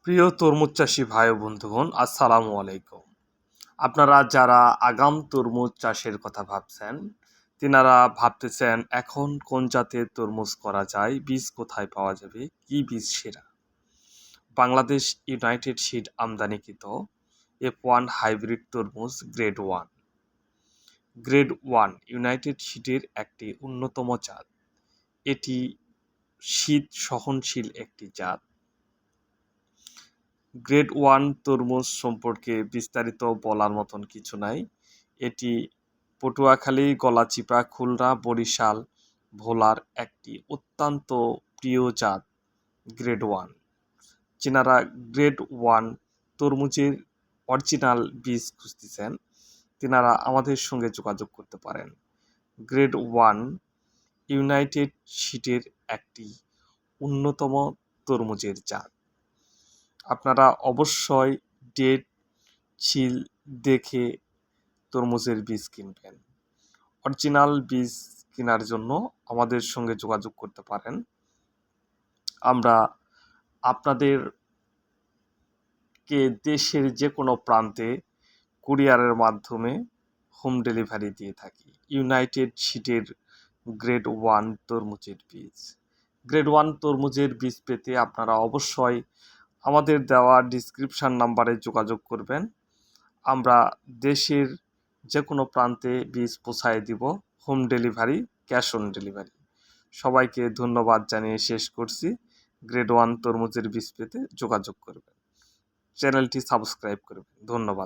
প্রিয় তরমুজ চাষি ভাই ও বন্ধুগণ, আসসালামু আলাইকুম। আপনারা যারা আগাম তরমুজ চাষের কথা ভাবছেন, তিনারা ভাবতেছেন এখন কোন জাতের তরমুজ করা যায়, বীজ কোথায় পাওয়া যাবে, কি বীজ সেরা। বাংলাদেশ ইউনাইটেড সিড আমদানিকৃত F1 হাইব্রিড তরমুজ গ্রেড 1। গ্রেড 1 ইউনাইটেড সিডের একটি অন্যতম জাত। এটি শীত সহনশীল একটি জাত। গ্রেড 1 তরমুজ সম্পর্কে বিস্তারিত বলার মতন কিছু নাই। এটি পটুয়াখালী, গলাচিপা, খুলনা, বরিশাল, ভোলার একটি অত্যন্ত প্রিয় জাত গ্রেড 1। যিনারা গ্রেড 1 তরমুজের অরিজিনাল বীজ খুঁজতেছেন, তিনারা আমাদের সঙ্গে যোগাযোগ করতে পারেন। গ্রেড 1 ইউনাইটেড সিডের একটি অন্যতম তরমুজের জাত। আপনারা অবশ্যই ডেট সিল দেখে তরমুজের বীজ কিনবেন। অরিজিনাল বীজ কেনার জন্য আমাদের সঙ্গে যোগাযোগ করতে পারেন। আমরা আপনাদেরকে দেশের যে কোনো প্রান্তে কুরিয়ারের মাধ্যমে হোম ডেলিভারি দিয়ে থাকি। ইউনাইটেড সিডের গ্রেড 1 তরমুজের বীজ। গ্রেড 1 তরমুজের বীজ পেতে আপনারা অবশ্যই আমাদের দেওয়া ডিসক্রিপশান নাম্বারে যোগাযোগ করবেন। আমরা দেশের যে কোনো প্রান্তে বীজ পৌঁছায় দিব, home delivery, cash on delivery. সবাইকে ধন্যবাদ জানিয়ে শেষ করছি। গ্রেড 1 তরমুজের বীজ পেতে যোগাযোগ করবেন, চ্যানেলটি সাবস্ক্রাইব করবেন। ধন্যবাদ।